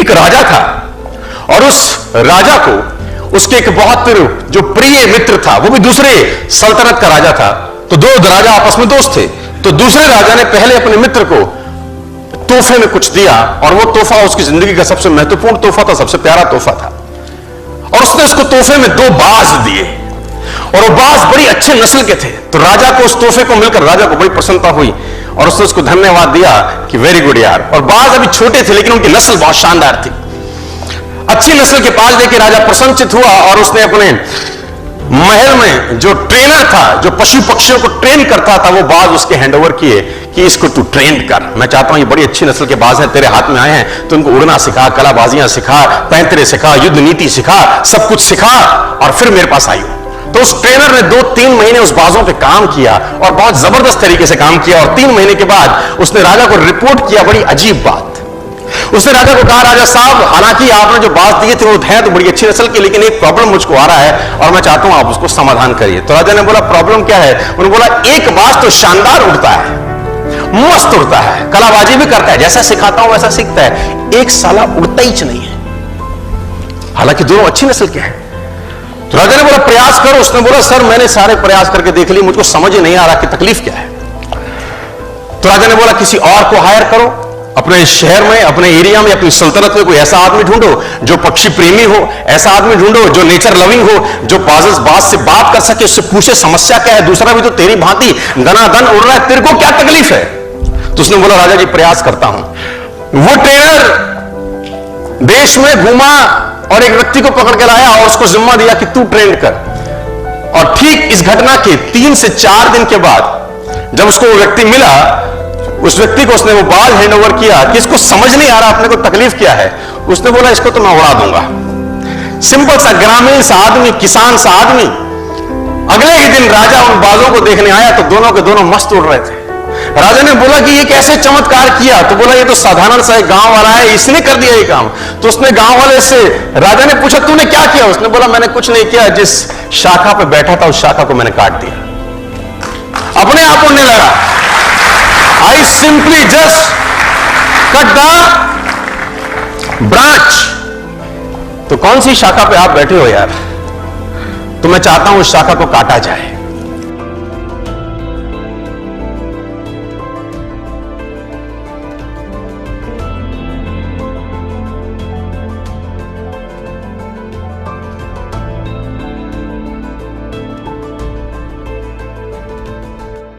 एक राजा था और उस राजा को उसके एक बहुत जो प्रिय मित्र था, वो भी दूसरे सल्तनत का राजा था। तो दो राजा आपस में दोस्त थे। तो दूसरे राजा ने पहले अपने मित्र को तोहफे में कुछ दिया और वो तोहफा उसकी जिंदगी का सबसे महत्वपूर्ण तोहफा था, सबसे प्यारा तोहफा था। और उसने उसको तोहफे में 2 बाज दिए और वो बाज बड़ी अच्छे नस्ल के थे। तो राजा को उस तोहफे को मिलकर राजा को बड़ी प्रसन्नता हुई और उसने उसको धन्यवाद दिया कि वेरी गुड यार। और बाज अभी छोटे थे लेकिन उनकी नस्ल बहुत शानदार थी। अच्छी नस्ल के बाज देकर राजा प्रसन्नचित हुआ और उसने अपने महल में जो ट्रेनर था, जो पशु पक्षियों को ट्रेन करता था, वो बाज उसके हैंडओवर किए कि इसको तू ट्रेन कर। मैं चाहता हूं ये बड़ी अच्छी नस्ल के बाज है, तेरे हाथ में आए हैं तो उनको उड़ना सिखा, कलाबाजियां सिखा, पैंतरे सिखा, युद्ध नीति सिखा, सब कुछ सिखा और फिर मेरे पास आई। तो उस ट्रेनर ने 2-3 महीने उस बाजों पे काम किया और बहुत जबरदस्त तरीके से काम किया। और 3 महीने के बाद उसने राजा को रिपोर्ट किया बड़ी अजीब बात। उसने राजा को कहा, राजा साहब, हालांकि आपने जो बाज दिए थे वो है तो बड़ी अच्छी नस्ल के, लेकिन एक प्रॉब्लम मुझको आ रहा है और मैं चाहता हूं आप उसको समाधान करिए। तो राजा ने बोला, प्रॉब्लम क्या है? उन्होंने बोला, एक बाज तो शानदार उड़ता है, मस्त उड़ता है, कलाबाजी भी करता है, जैसा सिखाता हूं वैसा सीखता है, एक साला उड़ता ही नहीं है, हालांकि दोनों अच्छी नस्ल के हैं। तो राजा ने बोला, प्रयास करो। उसने बोला, सर मैंने सारे प्रयास करके देख लिए, मुझको समझ ही नहीं आ रहा कि तकलीफ क्या है। तो राजा ने बोला, किसी और को हायर करो, अपने शहर में, अपने एरिया में, अपनी सल्तनत में कोई ऐसा आदमी ढूंढो जो पक्षी प्रेमी हो, ऐसा आदमी ढूंढो जो नेचर लविंग हो, जो बाज से बात कर सके, उससे पूछे समस्या क्या है, दूसरा भी तो तेरी भांति दनादन उड़ रहा है, तेरे को क्या तकलीफ है? तो उसने बोला, राजा जी प्रयास करता हूं। वो ट्रेनर देश में घूमा और एक व्यक्ति को पकड़ के लाया और उसको जिम्मा दिया कि तू ट्रेन कर। और ठीक इस घटना के 3 से 4 दिन के बाद जब उसको वो व्यक्ति मिला, उस व्यक्ति को उसने वो बाज हैंडओवर किया कि इसको समझ नहीं आ रहा अपने को तकलीफ क्या है। उसने बोला, इसको तो मैं उड़ा दूंगा। सिंपल सा ग्रामीण सा आदमी, किसान सा आदमी। अगले ही दिन राजा उन बाजों को देखने आया तो दोनों के दोनों मस्त उड़ रहे थे। राजा ने बोला कि ये कैसे चमत्कार किया? तो बोला, ये तो साधारण सा एक गांव वाला है, इसने कर दिया ये काम। तो उसने गांव वाले से, राजा ने पूछा, तूने क्या किया? उसने बोला, मैंने कुछ नहीं किया, जिस शाखा पे बैठा था उस शाखा को मैंने काट दिया, अपने आप उड़ने लगा। I simply just cut the branch। तो कौन सी शाखा पे आप बैठे हो यार? तो मैं चाहता हूं उस शाखा को काटा जाए।